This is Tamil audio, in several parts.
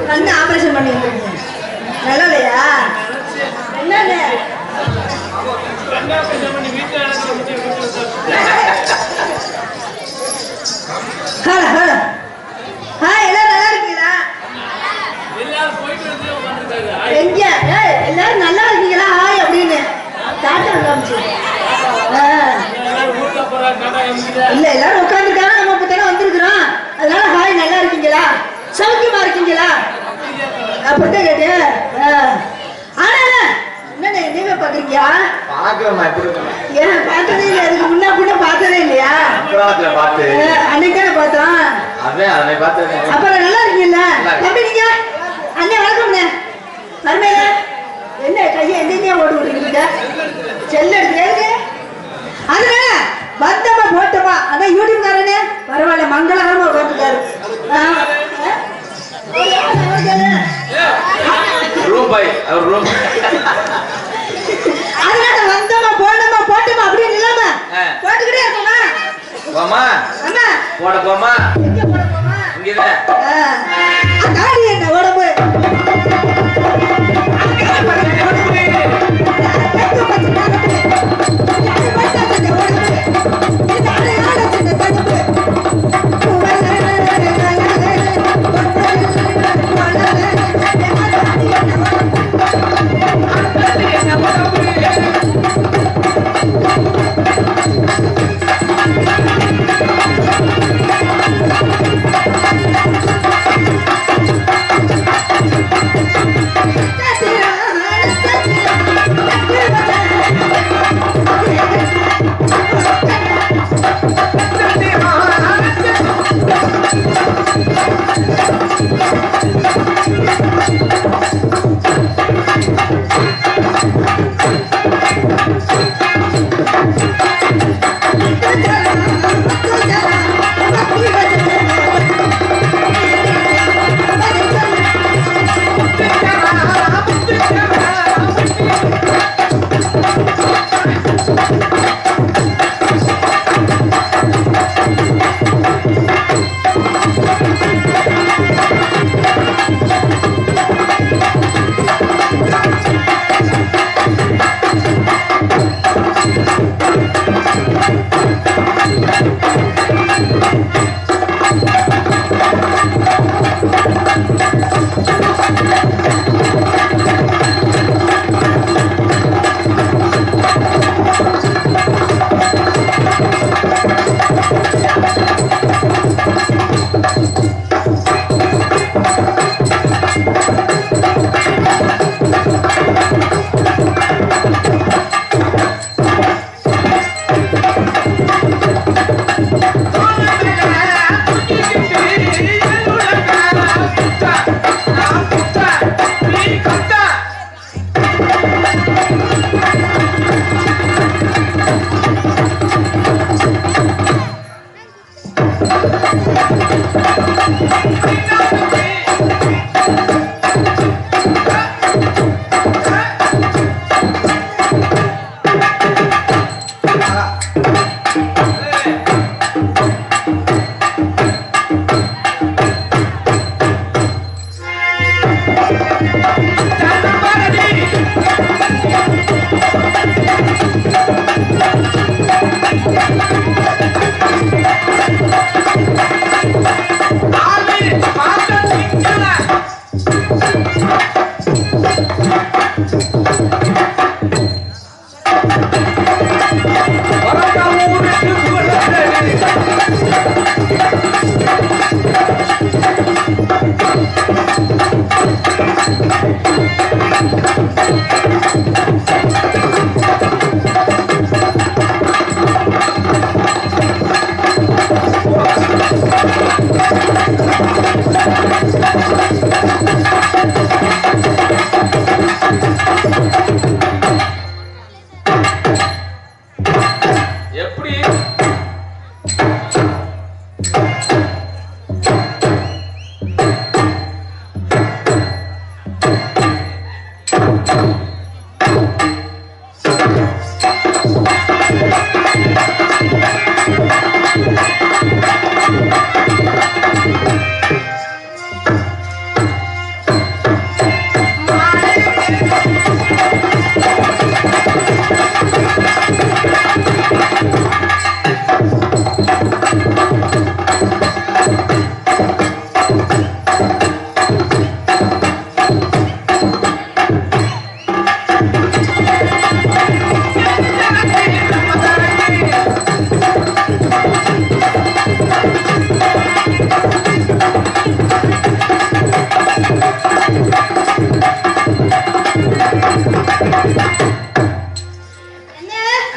கண்ணு ஆபரேஷன் பண்ணி வந்துருக்கீங்க. நல்லா இல்லையா? என்னன்னு எல்லாரும் நல்லா இருக்கீங்களா? எங்க எல்லாரும் நல்லா இருக்கீங்களா? ஹாய் அப்படின்னு இல்ல எல்லாரும் உட்காந்துருக்காங்க. நம்ம இப்பதானே வந்திருக்கிறோம். அதனால ஹாய் நல்லா இருக்கீங்களா, சௌக்கியமா இருக்கீங்களா அப்படித்தான் கேட்டேன். ஆனா என்ன நீங்க பாக்குறீங்க? ஏன் பார்த்ததே இல்லை, அதுக்கு முன்னா கூட பார்த்ததே இல்லையா? அன்னைக்கு தானே பார்த்தோம். அப்புறம் நல்லா இருக்கீங்களா தம்பி? நீங்க அண்ணே வணக்கம்ண்ணே. மருமையில என்ன கையை எங்கேயா ஓடி விட்டுருக்கீங்க? செல்ல எடுத்து அதனால வந்தமா போட்டமா. அதான் யூடியூப் காரனே பரவாயில்ல, மங்களகரமா போட்டுக்காரு. அதனால வந்தமா போனமா போட்டமா அப்படின்னு இல்லாம போட்டுக்கிட்டே இருக்கோமா? போட போமா என்ன உடம்பு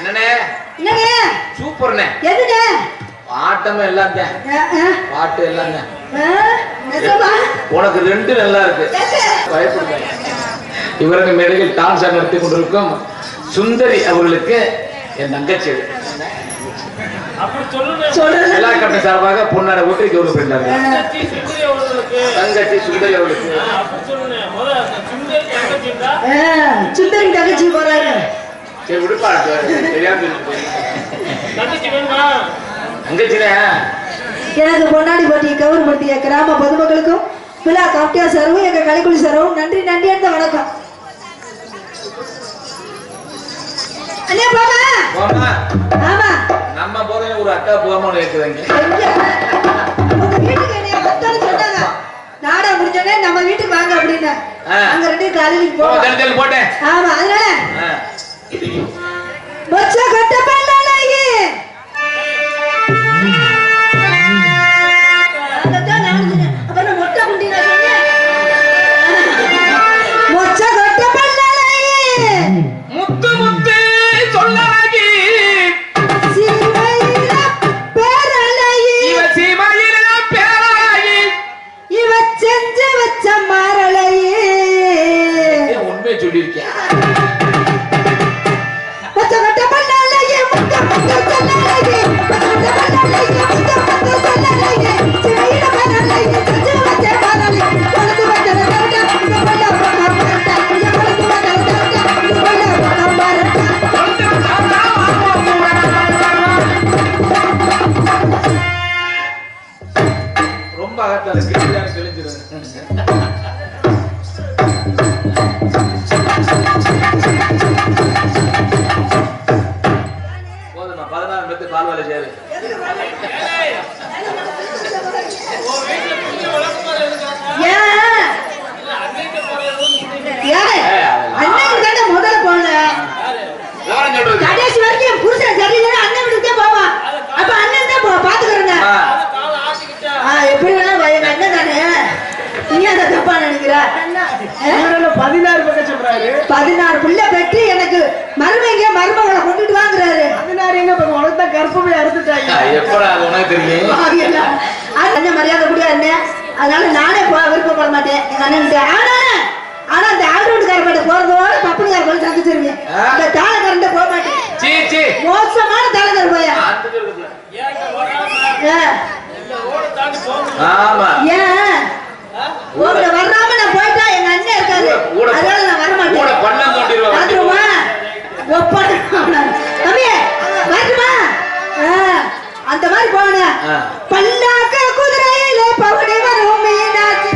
என்னண்ணே என்னண்ணே சூப்பர்ண்ணே எதுண்ணே ஆட்டம் எல்லாம் தான் பாட்டு எல்லாம் தான் உனக்கு ரெண்டு நல்லா இருக்கு பயப்படுங்க இவருக்கு மேடையில் டான்ஸ் நடத்தி கொண்டிருக்கும் சுந்தரி அவர்களுக்கு என் தங்கச்சி எல்லா கட்ட சார்பாக பொன்னாட ஊற்றி கௌரவப்படுகிறாங்க தங்கச்சி சுந்தரி அவர்களுக்கு சுந்தரி தங்கச்சி போறாரு சரி விடுப்பா தெரியாம தங்கச்சினே எனக்கு பொன்னாடி போட்டி கௌரவப்படுத்திய கிராம பொதுமக்களுக்கும் விழா கப்டியா சாரும் எங்க கலைக்குழி சாரும் நன்றி நன்றி அந்த வணக்கம். அண்ணே போமா ஆமா நம்ம போதே ஒரு அக்கா போகாம இருக்குதுங்க உங்க வீட்டுக்கு என்னைய வந்தாலும் சொன்னாங்க நாடா முடிஞ்சோடனே நம்ம வீட்டுக்கு வாங்க அப்படின்னு அங்க ரெண்டு காலையில போவோம் போட்டேன் ஆமா அதனால மொச்ச கட்ட பண்ணலையே அப்புறம் மொட்டை குண்டி நான் சொன்னேன் மொச்ச கட்ட பண்ணலையே முத்து முத்து சொல்லி பேரலையே இவ செஞ்சு வச்ச மாறலையே உண்மையை சொல்லியிருக்கேன் ரொம்ப அகத்தால கிழிஞ்சிருது போதுமா 16 பேருக்கு பால் வேலை செய்யாது முதல்ல போன கடைசி வரைக்கும் புருஷன் சரியில்லை அண்ணன் வீட்டுக்கே போவான் அப்ப அண்ணன் தான் பாத்துக்கிறேங்க எப்படி வேணா எங்க அண்ணன் தானே நீ அதை தப்பா நினைக்கிற 16 பக்கம் சொல்றாரு 16 பிள்ளை பெற்று எனக்கு மருமைங்க மருமகளை கொண்டுட்டு வாங்குறாரு 16 எங்க உனக்கு தான் கற்பமே அறுத்துட்டாங்க எப்படா அது உனக்கு தெரியும் அண்ணன் மரியாதை கூடிய அண்ணன் அதனால நானே விருப்பப்பட மாட்டேன் எங்க அண்ணன் ஆனா அந்த ஆல்ரவுண்டுக்கார போறதோட பப்புனுக்கார போய் சந்திச்சிருவேன் இந்த தாளக்காரன் போக மாட்டேன் மோசமான தாளக்கார போயா ஏன் உங்களை வராம நான் போயிட்டா எங்க அண்ணன் இருக்காரு அதனால நான் வர மாட்டேன் வரட்டுமா அந்த மாதிரி போன பல்லாக்க குதிரையில பவுனி வரும் மீனாட்சி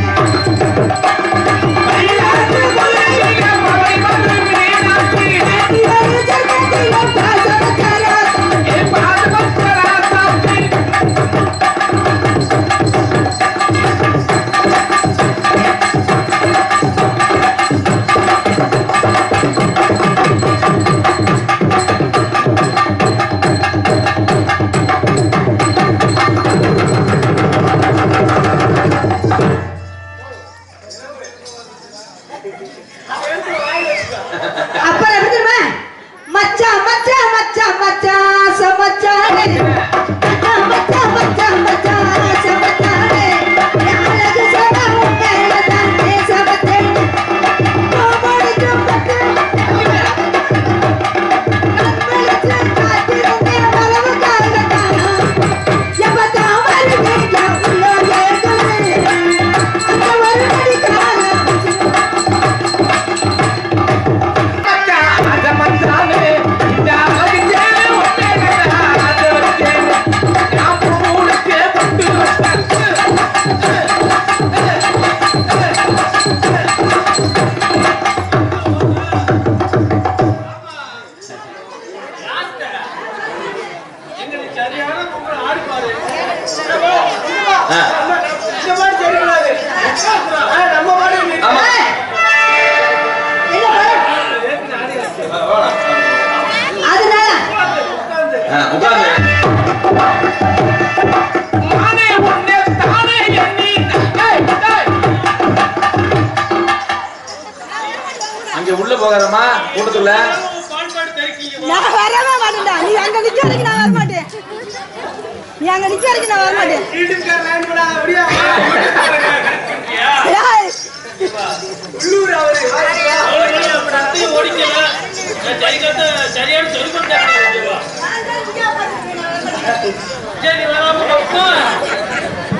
அப்புறம் எப்படி தெரியுமா மச்சா மச்சா மச்சா மச்சா சமச்சானே மச்சா மச்சா மச்சா சமச்சானே அழகு சம உங்கேல தானே சமத்தேனே கோமடி ஜம்பத்து நம்மளுக்கு காத்திருந்தே வரவு காலத்தானா எப்பதா வருவே உள்ளோ ஏகமே அந்த வருமடி காலம் அங்க உள்ள போகிறமா கூட்டத்துல நான் வரவே மாட்டேன் நீ அங்க நிக்க வரைக்கும் நான் வர மாட்டேன். வீட்டுக்கார லைன் போடா அப்படியே ஏய், உள்ளூர் அவரு ஓடிக்கல சரியான சொல்லி கொடுத்தாங்க.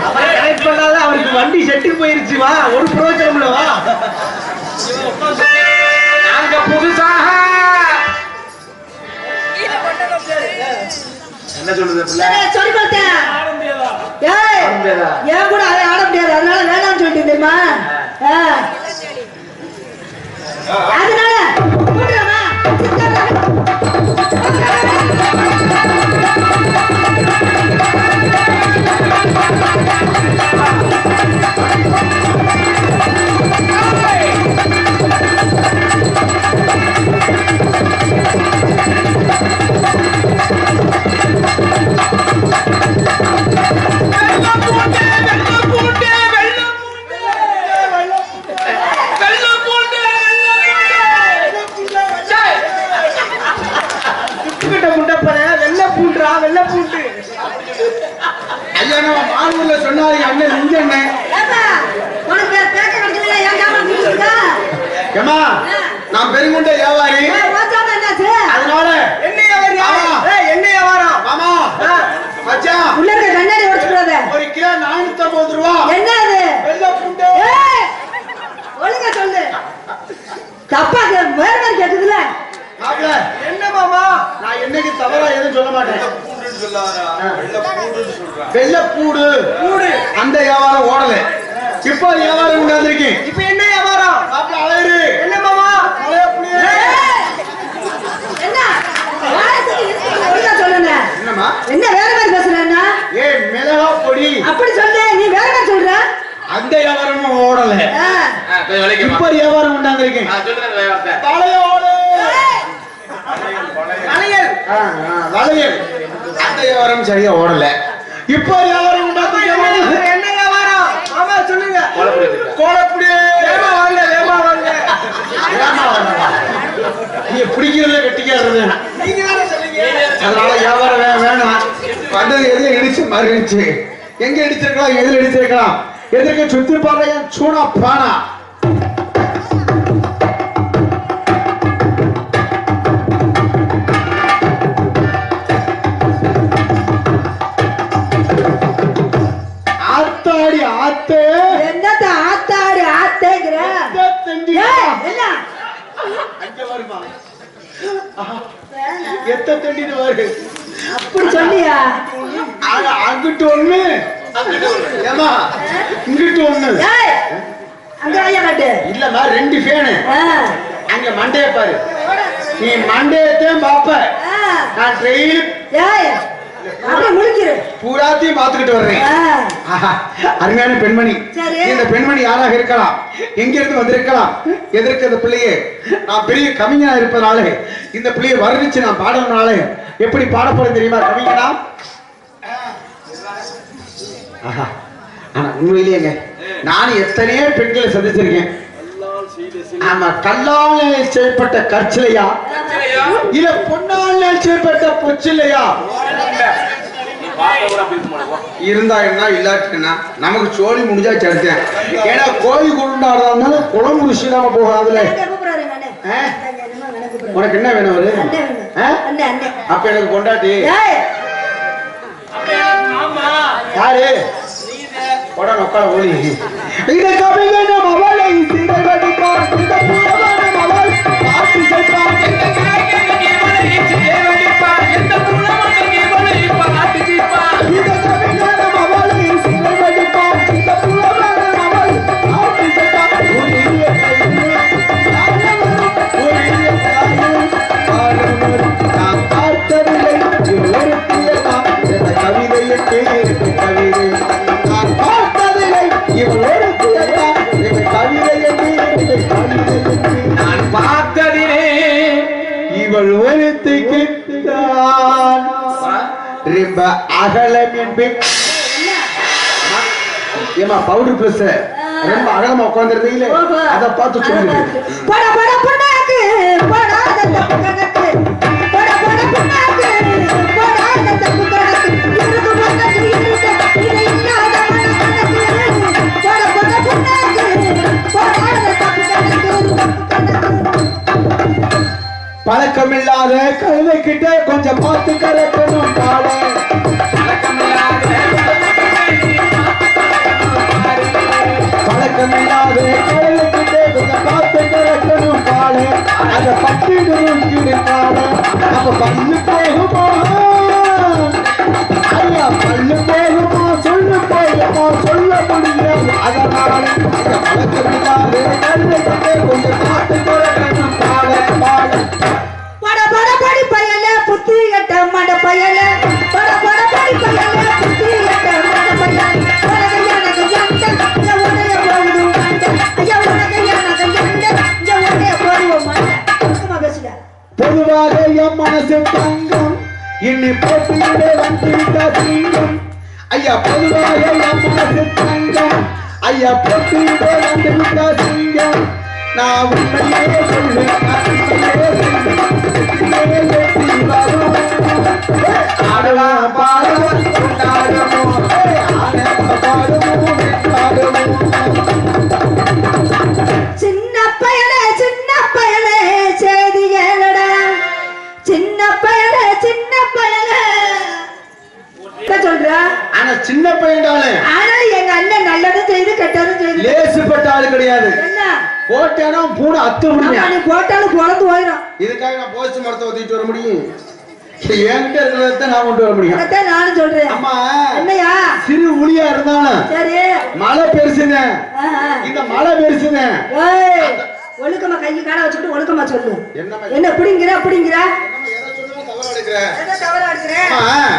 அவரை கனெக்ட் பண்ணாத அவருக்கு வண்டி செட்டுக்கு போயிருச்சு. வா ஒரு பிரயோஜனம் இல்ல. வா நாங்க புதுசாக என்ன சொல்றது பிள்ளை? சரி, சொல்லி கொடுத்தேன். ஏய், ஆட முடியாதா? ஏன் கூட அதை ஆட முடியாது, அதனால வேணாம்னு சொல்லிட்டு தெரியுமா? அதனால கூட்டுறமா? வெள்ள பூண்டு ஐயா நம்ம மானூர்ல சொன்னாரு அண்ணன் நெஞ்ச அண்ணன். ஏப்பா, உனக்கு பேக்க கிடைக்கல, ஏன் கேமரா பிடிச்சிருக்கா? ஏமா நான் பெருங்குண்ட வியாபாரி. வாச்சாம என்னாச்சு? அதனால என்ன வியாபாரி? ஏய் என்ன வியாபாரம்? மாமா மச்சான் உள்ள இருக்க கண்ணாடி உடைச்சுறாத. ஒரு கிலோ 450 ரூபாய். என்ன அது? வெள்ள பூண்டு. ஏய், ஒழுங்கா சொல்லு. தப்பா வேற மாதிரி கேக்குதுல. மாப்ள என்ன மாமா? நான் என்னைக்கு தவறா எதுவும் சொல்ல மாட்டேன். வெள்ளப்பூடு பூடு அந்த வியாபாரம் ஓடல. இப்ப வியாபாரம் உண்டாந்துருக்கேன். இப்ப என்ன வியாபாரம்? மாப்ள அழகு என்ன மாமா? என்ன வாயத்துக்கு இருக்கு, ஒழுங்கா சொல்லுங்க. என்னமா என்ன வேற மாதிரி பேசுறேன்னா? ஏ மிளகா பொடி அப்படி சொல்லு, நீ வேற மாதிரி சொல்ற. அந்த வியாபாரமும் ஓடல. கொஞ்சம் விலைக்குமா? இப்ப வியாபாரம் உண்டாந்துருக்கேன். சொல்றேன் வியாபாரத்தை. வளையல் அந்த வியாபாரம் சரியா ஓடல. இப்ப வியாபாரம் உண்டாந்துருக்கேன். என்ன வியாபாரம் மாமா சொல்லுங்க? கோலப்புடி. வேமா வாங்க, வேமா வாங்க. நீங்க பிடிக்கிறத வெட்டிக்கிறது நீங்க தானே சொல்லுங்க. அதனால வியாபாரம் வேணாம். வந்தது எதுல இடிச்சு மறுச்சு எங்க இடிச்சிருக்கலாம், எதுல இடிச்சிருக்கலாம்? எதற்கு சுத்தி பாருங்க சூனா பானா. ஆத்தாடி ஆத்தே. என்னத்த ஆத்தாடி ஆத்தேங்கற? ஏய், என்ன? அங்க வருமா? எத்த தண்டிட்டு வருது. அப்படி சொல்லியா? அங்கிட்டு ஒண்ணு ஏமா இங்கிட்டு ஒண்ணு. ஏய், அங்க ஐயா காட்டு. இல்லம்மா 2 ஃபேனு. அங்க மண்டைய பாரு. நீ மண்டையத்தையும் பாப்ப. நான் ட்ரெயில் ஏய், அப்படியே முழிக்கிரு. பூராத்தையும் பார்த்துக்கிட்டு வர்றேன். அருமையான பெண்மணி. சரி. இந்த பெண்மணி யாராக இருக்கலாம், எங்க இருந்து வந்திருக்கலாம், எதற்கு அந்த பிள்ளையே நான் பெரிய கவிஞனா இருப்பதனால இந்த பிள்ளையை வர்ணிச்சு நான் பாடணும்னால எப்படி பாடப்படும் தெரியுமா கவிஞனா? ஆனா உண்மையிலேங்க நான் எத்தனையோ பெண்களை சந்திச்சிருக்கேன். ஆமா, கல்லால் செய்யப்பட்ட கற்சிலையா இல்ல பொன்னால் செய்யப்பட்ட பொச்சிலையா இருந்தா என்ன இல்லாட்டினா நமக்கு சோழி முடிஞ்சா சேர்த்தேன். ஏன்னா கோழி கொண்டாடுறதுனால குளம் ருசி இல்லாம போகாதுல. உனக்கு என்ன வேணும்? அவரு அப்ப எனக்கு கொண்டாட்டி யாரு உடனே உட்கார ஓடி இத கவிஞன மவளை சிறகடிப்பார் இந்த புலவன மவள் பாட்டு செய்வார் இந்த காய்கறி கேவலை சிறகடிப்பார் இந்த புலவன கேவலை பாட்டு செய்வார் இத கவிஞன மவளை சிறகடிப்பார் இந்த புலவன மவள் பாட்டு செய்வார் ஒளிய நாம் பார்த்ததில்லை ஒருத்தியமா இந்த கவிதையை கேட்டு கவிதை நான் பார்த்ததில்லை ஒருத்தியமா இந்த கவிதையை கேட்டு கவிதை நான் பார்த்ததிலே இவள் ஒருத்திக்கு தான் ரொம்ப அகலம் என்பேன். ஏமா பவுடர் பிளஸ் ரொம்ப அகலமா உட்கார்ந்துருந்தீங்களே அதை பார்த்து சொல்லுங்க. பட பட புண்ணாக்கு படாத தப்பு கணக்கு பட பட புண்ணாக்கு படாத தப்பு கணக்கு இருக்கு கிட்டே கொஞ்சம் பார்த்து கலக்கணும் காலை பழக்கமில்லாத கடலுக்கிட்டே கொஞ்சம் பார்த்து கலக்கணும் காலை அதை பட்டிடும் காலை அப்ப பல்லு போகுமா ஐயா பல்லு போகுமா சொல்லு போகுமா சொல்ல முடியாது அதனால பழக்கமில்லாத கடலுக்கிட்டே கொஞ்சம் பார்த்து கலக்கணும் காலை படி பயல புத்தி கட்ட மட பயல பட படி பயல புத்தி கட்ட மட பயல உனக்கு ஜந்த உடைய போகுது ஐயா உனக்கு ஜந்த உடைய போடுவோம் சும்மா பேசுங்க பொதுவாக என் மனசு தங்கம் இன்னி போட்டியிலே வந்துவிட்ட சிங்கம் ஐயா பொதுவாக என் மனசு தங்கம் ஐயா போட்டியிலே வந்துவிட்ட சிங்கம் நான் உண்மையே சொல்லுவேன் ஆடலாம் பாடலாம் சின்ன பயலே செய்தி கேளடா சின்ன பயலே சொல்ற ஆனா சின்ன பையன்டாலே ஆனா எங்க அண்ணன் நல்லதும் செய்து கெட்டதும் செய்து லேசுப்பட்ட ஆளு கிடையாது என்ன போட்டானா பூனை அத்து முடியும் நீ போட்டாலும் குழந்து போயிடும் இதுக்காக நான் போஸ்ட் மரத்தை ஊத்திட்டு வர முடியும் என்கிட்ட இருக்கிறத நான் கொண்டு வர முடியும் அதான் நானும் சொல்றேன் அம்மா என்னையா சிறு உளியா இருந்தாலும் சரி மழை பெருசுங்க இந்த மழை பெருசுங்க ஒழுக்கமா கை கால வச்சுட்டு ஒழுக்கமா சொல்லு என்னம்மா என்ன பிடிங்கிற எதை தவறா எடுக்கிறேன்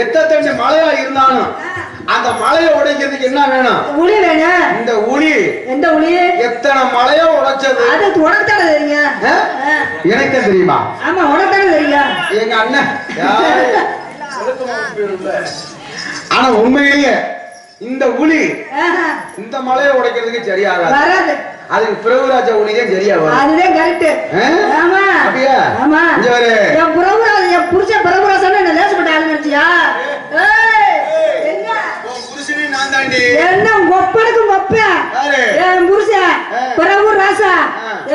எத்தனை மழையா இருந்தாலும் அந்த மலையை உடைக்கிறதுக்கு என்ன வேணும் உளி வேணும் இந்த உளி எந்த உளி எத்தனை மலையோ உடைச்சது அது உனக்கு தானே தெரியும் எனக்கு தெரியுமா ஆமா உனக்கு தானே தெரியும் எங்க அண்ணன் ஆனா உண்மையிலேயே இந்த உளி இந்த மலையை உடைக்கிறதுக்கு சரியாகாது வராது அதுக்கு பிரபுராஜ உளியே சரியா வரும் அதுதான் கரெக்ட் ஆமா அப்படியா ஆமா இங்க வரு என் பிரபுராஜ் என் புருஷன் பிரபுராஜன் என்ன லேசப்பட்ட ஆளு நினைச்சியா நான் தாண்டி என்ன ஒப்பனுக்கும் ஒப்பேன் என் புருஷன் பிரபு ராசா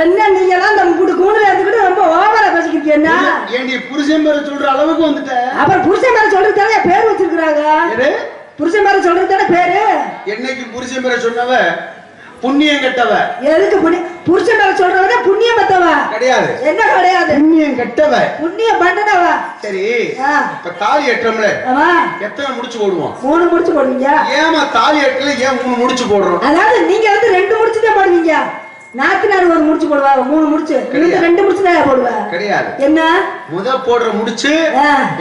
என்ன நீங்க எல்லாம் நம்ம கூண்டுல எடுத்துக்கிட்டு ரொம்ப ஓவரா பேசிக்கிட்டு என்ன ஏண்டி புருஷன் பேரை சொல்ற அளவுக்கு வந்துட்ட அப்புறம் புருஷன் பேரை சொல்றது தானே பேர் வச்சிருக்காங்க புருஷன் பேரை சொல்றது தானே பேரு என்னைக்கு புருஷன் பேரை சொன்னவ புண்ணியம் கெட்டவ எதுக்கு புருஷன் பேரை சொல்றவங்க புண்ணியம் பெத்தவ கிடையாது என்ன கிடையாது புண்ணியம் கெட்டவ புண்ணியம் பண்ணனவ சரி இப்ப தாலி எட்டோம்ல எத்தனை முடிச்சு போடுவோம் 3 முடிச்சு போடுவீங்க ஏமா தாலி எட்டல ஏன் 3 முடிச்சு போடுறோம் அதாவது நீங்க வந்து 2 முடிச்சு தான் போடுவீங்க நாத்தினார் 1 முடிச்சு போடுவா 3 முடிச்சு நீங்க 2 முடிச்சு தான் போடுவா கிடையாது என்ன முத போடுற முடிச்சு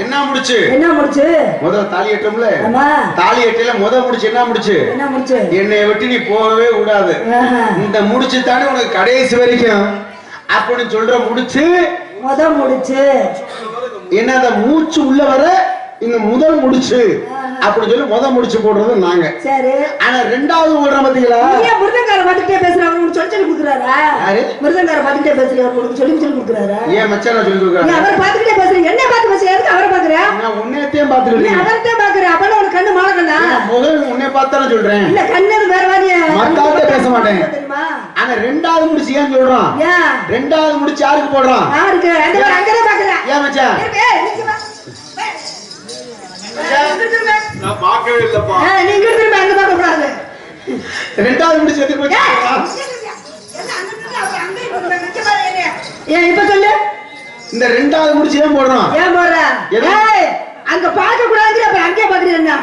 என்ன முடிச்சு முத தாலி எட்டோம்ல ஆமா தாலி எட்டல முத முடிச்சு என்ன முடிச்சு என்னைய விட்டு நீ போகவே கூடாது இந்த முடிச்சு தானே உனக்கு கடைசி வரைக்கும் அப்படின்னு சொல்ற முடிச்சு முத முடிச்சு என்ன அந்த மூச்சு உள்ள வர இந்த முதல் முடிச்சு அப்படி சொல்லி முத முடிச்சு போடுறது நாங்க சரி ஆனா ரெண்டாவது ஓடுற பாத்தீங்களா ஏன் முருகங்கார பாட்டுட்டே பேசுறாரு உங்களுக்கு சொல்லி கொடுக்குறாரா முருகங்கார பாட்டுட்டே பேசுறாரு உங்களுக்கு சொல்லி கொடுக்குறாரா ஏன் மச்சான சொல்லி கொடுக்குறாரு அவரை பாத்துக்கிட்டே பேசுறீங்க என்ன பார்த்து பேசுறீங்க அவரை பாக்குறேன் நான் உன்னையத்தையும் பாத்துக்கிறேன் அவர்தான் பாக்குறேன் அப்ப உனக்கு கண்ணு மாலக்கண்ணா முதல் உன்னை பார்த்தானே சொல்றேன் இல்ல கண்ணு வேற மாதிரி மத்தாட்ட பேச மாட்டேன் தெரியுமா ஆனா ரெண்டாவது முடிச்சு ஏன் சொல்றான் ரெண்டாவது முடிச்சு யாருக்கு போடுறான் யாருக்கு அங்கதான் பாக்குறேன் ஏன் மச்சான் நான் பார்க்கவே இல்லப்பா நீங்க திரும்ப அங்க பார்க்க கூடாது ரெண்டாவது முடிச்சு எதுக்கு போச்சு ஏன் இப்ப சொல்லு இந்த ரெண்டாவது முடிச்சு ஏன் போடுறோம் ஏன் போடுற அங்க பார்க்க கூடாது அப்ப அங்கே பாக்குறீங்க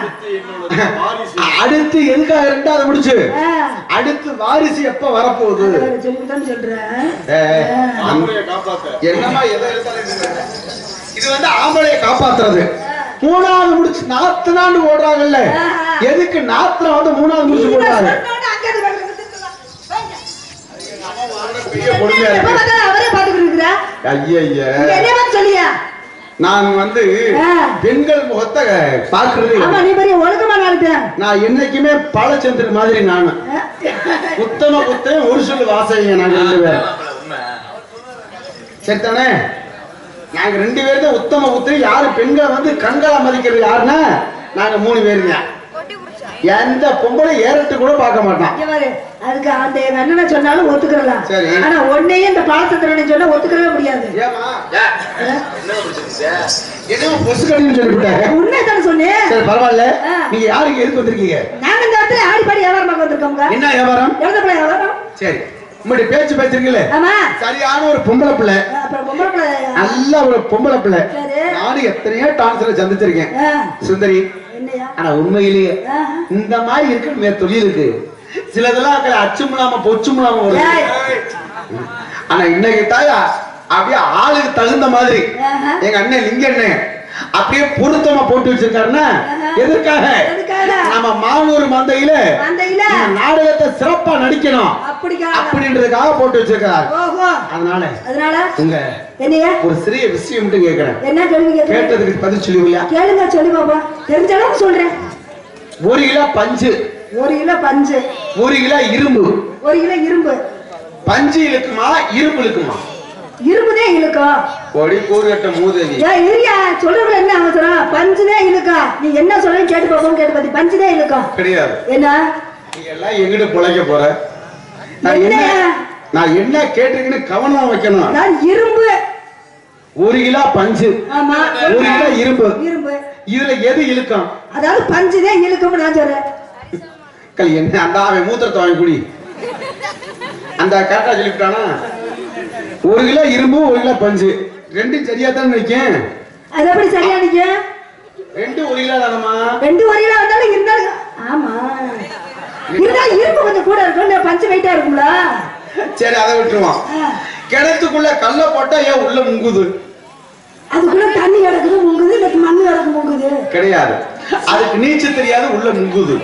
அடுத்து எதுக்காக ரெண்டாவது முடிச்சு அடுத்து வாரிசு எப்ப வரப்போகுது சொல்றேன் என்னமா இது வந்து ஆம்பளைய காப்பாத்துறது மூணாவது முடிச்சு நாத்தனாண்டு ஓடுறாங்கல்ல எதுக்கு நாத்தனை வந்து மூணாவது முடிச்சு போடுறாங்க சொல்லியா நான் வந்து பெண்கள் முகத்தை பாக்குறது நான் என்னைக்குமே பழச்சந்திரன் மாதிரி நானு உத்தம புத்தன் ஒரு சொல்லு வாசகங்க நாங்க 2 பேரும் சரிதானே நாங்க 2 பேரும் தான் உத்தம புத்தன் யாரு பெண்களை வந்து கண்களா மதிக்கிறது யாருன்னா நாங்க 3 பேருங்க எந்த பொம்பளை ஏறட்டு கூட பார்க்க மாட்டான். இங்க பாரு, அதுக்கு அந்த எங்க அண்ணனை சொன்னாலும் ஒத்துக்கிறலாம். சரி. ஆனா உன்னையே இந்த பாலச்சந்திரனை சொன்னா ஒத்துக்கவே முடியாது. ஏமா என்ன பிடிச்சிருச்சு? என்ன பொசுக்கடின்னு சொல்லிவிட்டாங்க. உண்மைதானே சொன்னேன். சரி பரவாயில்ல. நீங்க யாருக்கு எதுக்கு வந்திருக்கீங்க? நாங்க இந்த இடத்துல ஆடி பாடி வியாபாரம் பார்க்க வந்திருக்கோம்ங்க. என்ன வியாபாரம்? எவ்வளவு பிள்ளை வியாபாரம்? சரி உங்களுடைய பேச்சு பேசுறீங்களே, ஆமா. சரியான ஒரு பொம்பளை பிள்ளை, அப்புறம் பொம்பளை பிள்ளை. நல்ல ஒரு பொம்பளை பிள்ளை. சரி. நானும் எத்தனையோ டான்ஸ்ல சந்திச்சிருக்கேன் சுந்தரி. என்னையா? ஆனா உண்மையிலேயே இந்த மாதிரி இருக்கு தொழில் இருக்கு. சிலதெல்லாம் அச்சும் இல்லாம பொச்சும் இல்லாம வரும். ஆனா இன்னைக்கு தாயா அப்படியே ஆளுக்கு தகுந்த மாதிரி எங்க அண்ணன் லிங்க அண்ணன் அப்படியே பொருத்தமா போட்டு வச்சிருக்காருன்னா எதற்காக? நம்ம மானூர் மந்தையில நாடகத்தை சிறப்பா நடிக்கணும் அப்படின்றதுக்காக போட்டு வச்சிருக்காரு. அதனால உங்க ஒரு சிறிய விஷயம் மட்டும் கேட்கிறேன். என்ன கேள்வி? கேட்டதுக்கு பதில் சொல்லுவீங்களா? கேளுங்க, சொல்லி பாப்பா. தெரிஞ்ச அளவுக்கு சொல்றேன். 1 கிலோ பஞ்சு, 1 கிலோ பஞ்சு, 1 கிலோ இரும்பு. 1 கிலோ இரும்பு. பஞ்சு இழுக்குமா இரும்பு இழுக்குமா? இரும்புதே இழுக்கும். பொடி கூறுகட்ட மூதேவி. ஏரியா சொல்றது என்ன அவசரம்? பஞ்சுதே இழுக்கும். நீ என்ன சொல்றேன்னு கேட்டு பாப்போம். கேட்டு பாத்தி பஞ்சுதே இழுக்கும். கிடையாது. என்ன நீங்க எல்லாம் எங்கிட்ட பொழைக்க போற? நான் என்ன கேட்டிருக்கேன்னு கவனமா வைக்கணும். நான் இரும்பு 1 கிலோ பஞ்சு. ஆமா. 1 கிலோ இரும்பு. இரும்பு. இதுல எது இழுக்கும்? அதாவது பஞ்சுதே இழுக்கும் நான் சொல்றேன். என்ன அந்த அவன் மூத்திரத்தை வாங்கி குடி. அந்த கரெக்டா சொல்லிவிட்டானா? 1 கிலோ இரும்பு 1 கிலோ பஞ்சு ரெண்டும் சரியா தான் நினைக்கேன். அது எப்படி சரியா நிக்கும்? 2 1 கிலோ தானமா? 2 1 கிலோ வந்தாலும் இருந்தாலும் ஆமா. இருந்தாலும் இரும்பு கொஞ்சம் கூட இருக்கும். பஞ்சு வெயிட்டா இருக்கும்ல. சரி அதை விட்டுருவான். கிணத்துக்குள்ள கல்ல போட்டா ஏன் உள்ள முங்குது? அதுக்குள்ள தண்ணி கிடக்குது முங்குது, இல்ல மண்ணு கிடக்கு முங்குது? கிடையாது. அதுக்கு நீச்சல் தெரியாது உள்ள முங்குது.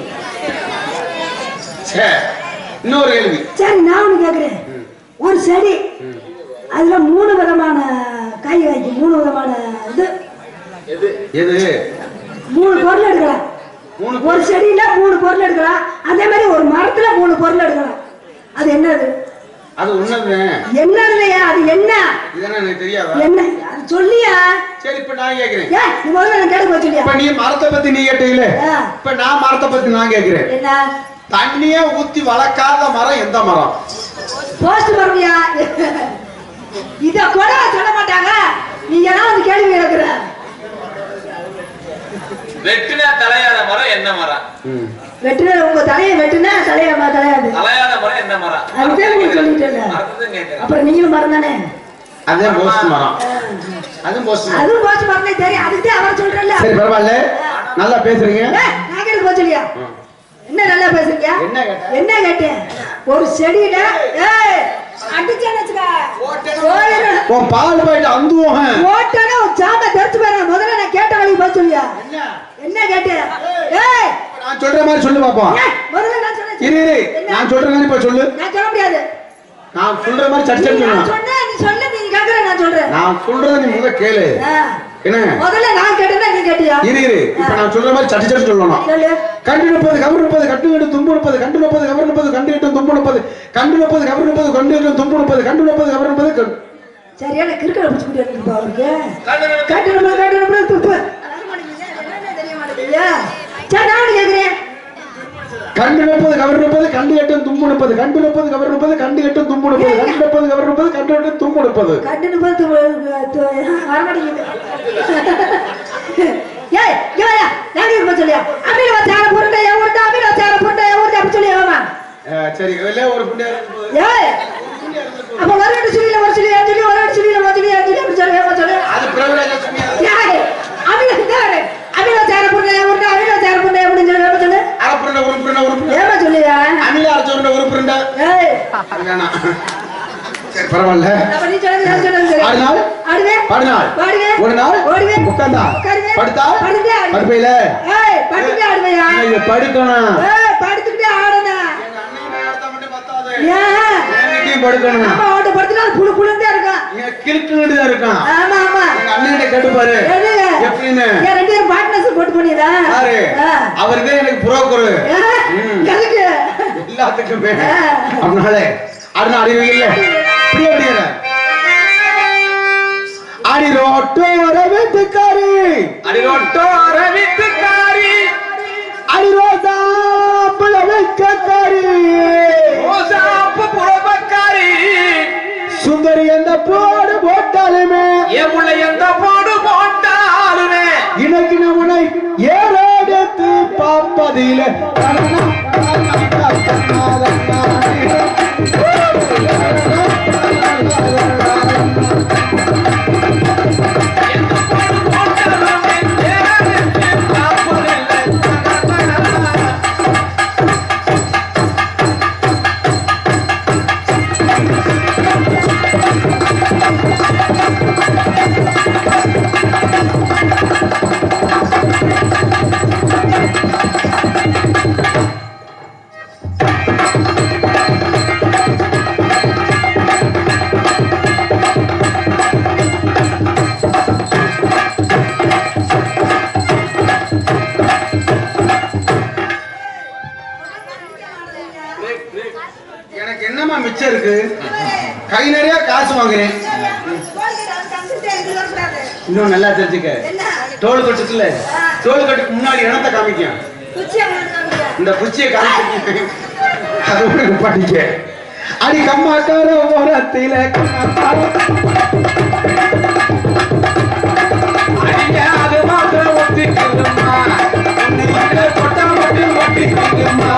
இன்னொரு கேள்வி. சரி நான் ஒண்ணு கேக்குறேன். ஒரு செடி அதுல 3 விதமான காய் காய்க்கும். 3 விதமான இது எது எது? 3 பொருள் எடுக்கலாம். ஒரு செடியில 3 பொருள் எடுக்கலாம். அதே மாதிரி ஒரு மரத்துல 3 பொருள் எடுக்கலாம். அது என்னது? அது ஒண்ணுமே. என்னதுலையா? அது என்ன? இதெல்லாம் எனக்கு தெரியாதா? என்ன அது சொல்லியா? சரி இப்ப நான் கேக்குறேன். நீ முதல்ல நான் கேட்க சொல்லியா? இப்ப நீ மரத்தை பத்தி நீ கேட்டீங்களே, இப்ப நான் மரத்தை பத்தி நான் கேக்குறேன். என்ன? தண்ணியே ஊத்தி வளர்க்காத மரம் எந்த மரம்? போஸ்ட் மரம்யா. இத கூட சொல்ல மாட்டாங்க. நீங்க எல்லாம் வந்து கேள்வி கேட்கிற. வெட்டினா தலையாத மரம் என்ன மரம்? வெட்டினா உங்க தலையை வெட்டினா தலையாத தலையாது. தலையாத மரம் என்ன மரம்? அதுதான் உங்களுக்கு சொல்லிட்டேன். அப்புறம் நீங்களும் மரம் தானே? அதே போஸ்ட் மரம். அதுவும் போஸ்ட் மரம். அதுவும் போஸ்ட் மரமே தெரியும். அதுக்கு அவர் சொல்றேன்ல. சரி பரவாயில்ல. நல்லா பேசுறீங்க. நான் கேட்க போச்சலியா? என்ன நல்லா பேசுறீங்க? என்ன கேட்டேன்? ஒரு செடியில அடிச்சேன்னு வச்சுக்க. உன் பால் பாயிட்டு அந்துவோம். ஓட்டனா ஒரு சாம தெரிச்சு போறேன். முதல்ல நான் கேட்ட வழி போய் சொல்லியா? என்ன கேட்டேன்? நான் சொல்ற மாதிரி சொல்லு பாப்போம். முதல்ல நான் சொல்றேன். இரு நான் சொல்ற மாதிரி இப்ப சொல்லு. நான் சொல்ல முடியாது. நான் சொல்ற மாதிரி சட் சட் சொல்லு. நான் சொன்னா நீ சொல்லு. நீ கேக்குற நான் சொல்றேன். நான் சொல்றத நீ முதல்ல கேளு. என்ன? முதல்ல நான் கேட்டேன்னா நீ கேட்டியா? இரு இப்ப நான் சொல்ற மாதிரி சட் சட் சொல்லணும். சொல்லு. கண்டு 30 கவர் 30 கட்டு கட்டு தும்பு 30 கண்டு 30 கவர் 30 கண்டு கட்டு தும்பு 30 கண்டு 30 கவர் 30 கண்டு கட்டு தும்பு 30 கண்டு 30 கவர் 30 சரியான கிறுக்கல புடிச்சு போட்டு அவருக்கு. கண்டு 30 தும்பு. என்னன்னு தெரிய மாட்டேங்குது. சரி நான் கேக்குறேன். கண்டு 30 கவர் 30 கண்டு கட்டு தும்பு 30 கண்டு 30 கவர் 30 கண்டு கட்டு தும்பு 30 கண்டு 30 கவர் 30 கண்டு கட்டு தும்பு 30 கண்டு 30 வர மாட்டேங்குது. ஏய் இவயா நான் கேக்க சொல்லியா? அபில வச்சார புருண்டை ஊர்டா அபில வச்சார புருண்டை ஊர்டா அப்படி சொல்லியாமா? சரி வெல்ல ஒரு புண்டை. ஏய் அப்ப வரட்டு சொல்லில ஒரு சொல்லி அஞ்சலி வரட்டு சொல்லில அஞ்சலி அப்படி சொல்லு. அது பிரபலமா சொன்னியா? ஏய் அபில கேரு அபில வச்சார புருண்டை ஊர்டா அபில வச்சார புருண்டை அப்படி சொல்லு. அரை புருண்டை ஒரு புருண்டை ஒரு புருண்டை. ஏமா சொல்லியா? அபில அரை புருண்டை ஒரு புருண்டை. ஏய் வேணா. சரி பரவாயில்ல. அப்ப நீ சொல்றது நான் சொல்றது சரி. ஆடுனாள் ஆடுவே பாடுனாள் பாடுவே ஓடுனாள் ஓடுவே உட்கார்ந்தா படுத்தா படுத்தே படுப்பையில. ஏய் படுத்துட்டே ஆடுவையா? நீ படுக்கணும். ஏய் படுத்துட்டே ஆடணும். எங்க அண்ணன் ஆடுறத மட்டும் பத்தாது. ஏன் நீ படுக்கணும். அம்மா ஓட்ட படுத்துனா புளு புளுந்தே இருக்கும். நீ கிறுக்குனே தான் இருக்கும். ஆமா ஆமா. எங்க அண்ணன்கிட்ட கேட்டு பாரு. எப்படின்னு? ஏன் ரெண்டு பேரும் பார்ட்னர்ஷிப் போட்டு போனீங்களா? யாரு? அவர்தான் எனக்கு புரோக்கர். எதுக்கு? எல்லாத்துக்குமே. அதனால அண்ணா அறிவீங்கல்ல அப்படியே அப்படியே அடி ரோட்டோர வீட்டுக்காரி அடி ரோட்டோர வீட்டுக்காரி அடி ரோசா பாதியில எனக்கு என்னமா மிச்சம் இருக்கு? கை நிறைய காசு வாங்குறேன். இன்னும் நல்லா தெரிஞ்சுக்க, தோல் கட்டுக்குள்ள தோல் கட்டுக்கு முன்னாடி இனத்தை காமிக்கும். இந்த குச்சியை காமிக்க அது உனக்கு படிக்க. அடி கம்மாக்கார ஓரத்தில அது மாத்திரம் ஒத்திக்குமா, கொட்டா மட்டும் ஒத்திக்குமா,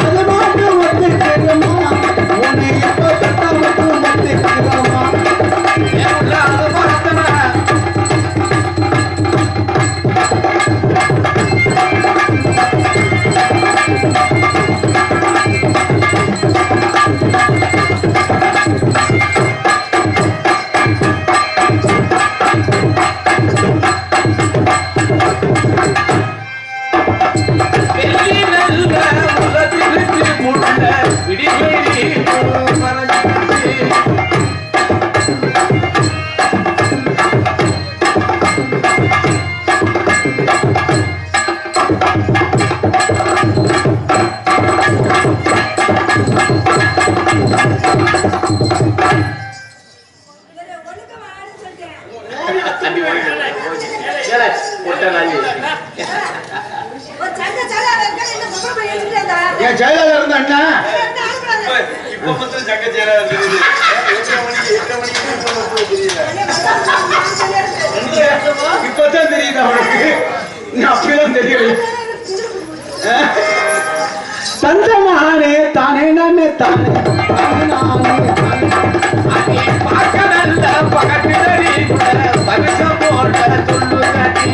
அது மாத்திரம் ஒத்திக்குமா, உன்னை எப்ப கொட்டா மட்டும் ஒத்திக்குமா, அது மாத்திரம் ஜெயலலிதா இருந்த அண்ணா இப்ப மட்டும் சங்க ஜெயலலிதா இப்பதான் தெரியுது அவனுக்கு, அப்படிலாம் தெரியல. தந்தமானே தானே நானே தானே பார்க்க நல்ல பகட்டினரி பகசம் போட்ட துள்ளு காட்டி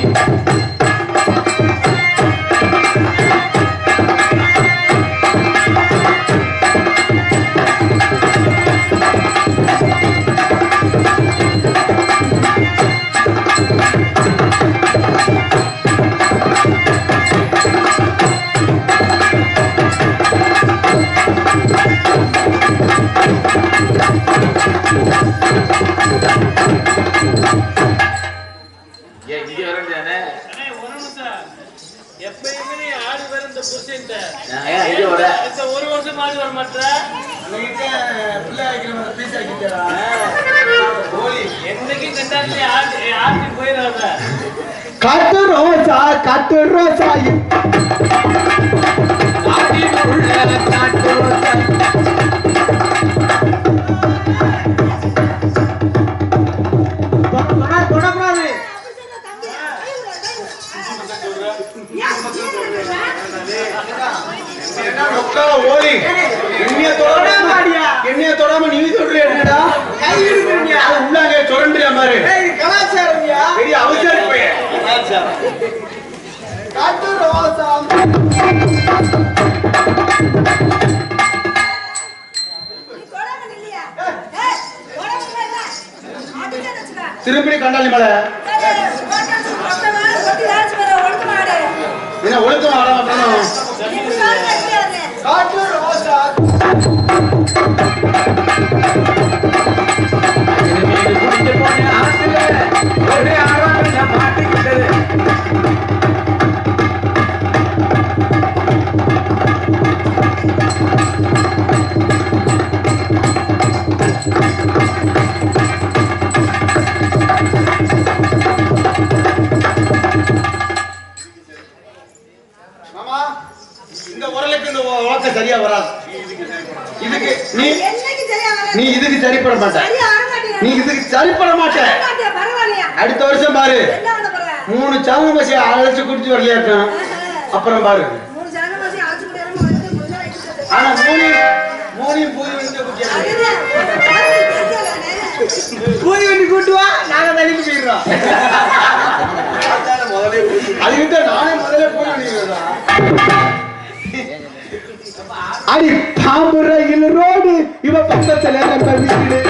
காட்டு ரோசா காட்டு ரோசா காட்டு ரோசா என்னைய தொடாம நீ சொல்ற என்னடா உள்ளாங்க சுரண்டியா மாதிரி கலாச்சாரம் பெரிய அவசரம் காட்டு ரோசா திருப்பி கண்டாளி மலை என்ன ஒழுக்கம் ஆடாம காட்டு ரோசா சரியா வராது. இதுக்கு நீ இதுக்கு சரிப்பட மாட்ட, நீ இதுக்கு சரிப்பட மாட்ட. அடுத்த வருஷம் பாரு 3 சாம பசி அழைச்சு குடிச்சு வரலையாட்டும் அப்புறம் பாரு. மூணு ஜனமாசி ஆச்சு கூடியாரமா வந்து முன்ன வைக்கிறது. ஆனா மூணையும் பூரி வந்து குட்டியா பூரி வண்டி கூட்டு வா, நாங்க தள்ளிட்டு போயிடுறோம். அதுக்கிட்ட நானே முதல்ல பூரி வண்டிக்கிறதா. அடி பாம்பு ரயில் ரோடு இவ பக்கத்துல நம்ம வீடு.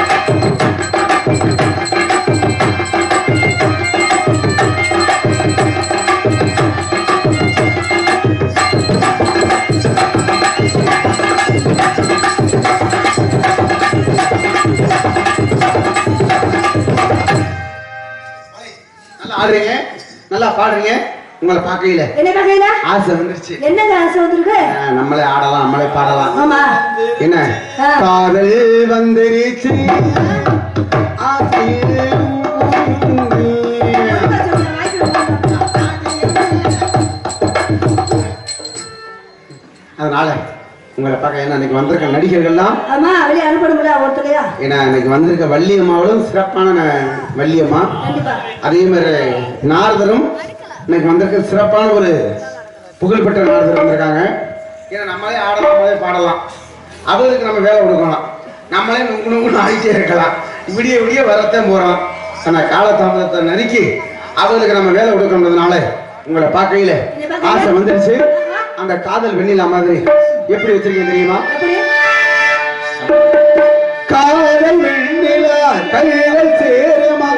ஆடுறீங்க, நல்லா பாடுறீங்க. உங்களை பார்க்கையில என்ன பார்க்கையில ஆசை வந்துருச்சு. என்னங்க ஆசை வந்திருக்கு? நம்மளே ஆடலாம், நம்மளே பாடலாம். ஆமா. என்ன காதல் வந்துருச்சு அதனால உங்களை பார்க்க ஏன்னா இன்னைக்கு வந்திருக்க நடிகர்கள்லாம் ஆமா வெளியே அனுப்பணும்ல ஒருத்தரையா. ஏன்னா இன்னைக்கு வந்திருக்க வள்ளியம்மாவும் சிறப்பான வள்ளியம்மா, அதே மாதிரி நாரதரும் இன்னைக்கு வந்திருக்க சிறப்பான ஒரு புகழ்பெற்ற நாரதர் வந்திருக்காங்க. ஏன்னா நம்மளே ஆடலாம், நம்மளே பாடலாம், அவங்களுக்கு நம்ம வேலை கொடுக்கலாம், நம்மளே நுங்கு ஆகிட்டே இருக்கலாம், விடிய விடிய வரத்தான் போறோம். ஆனா காலதாமதத்தை நறுக்கி அவங்களுக்கு நம்ம வேலை கொடுக்கறதுனால உங்களை பார்க்கையில ஆசை வந்துருச்சு. அந்த காதல் வெண்ணிலா மாதிரி எப்படி வச்சிருக்கீங்க தெரியுமா? காதல் வெண்ணிலா கைகள் சேருமா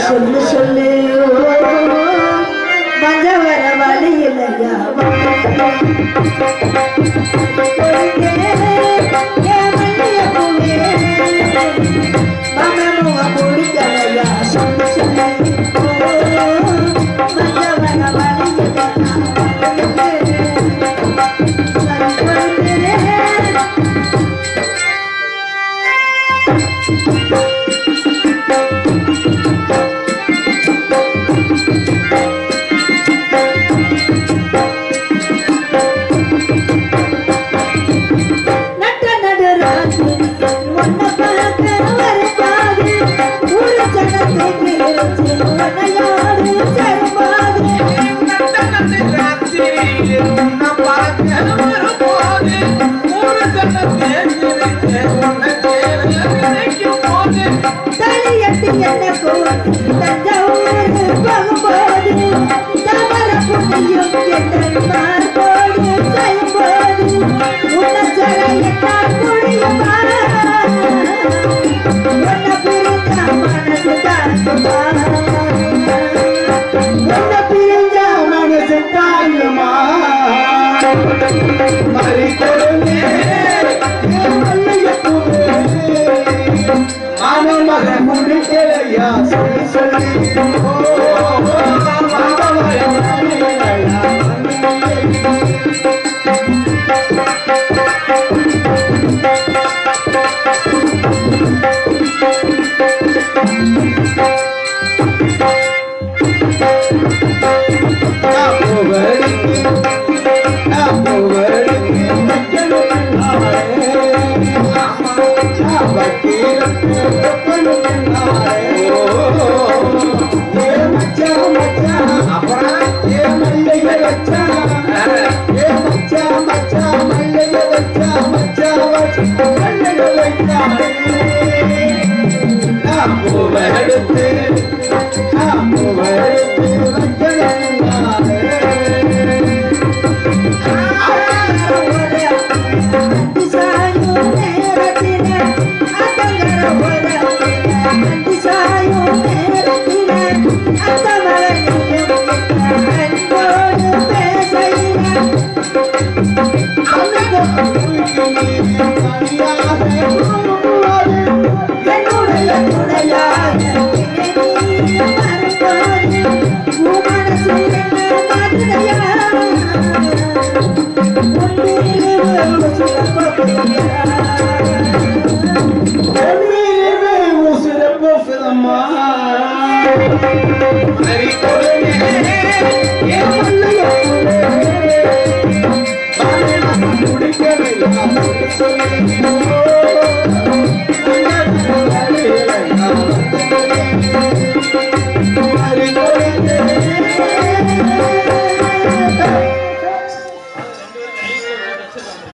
சொல்லு சொல்லு மஞ்ச வர வழி இல்லையா மாமா பிடிக்கலையா சொல்லு சொல்லு Mari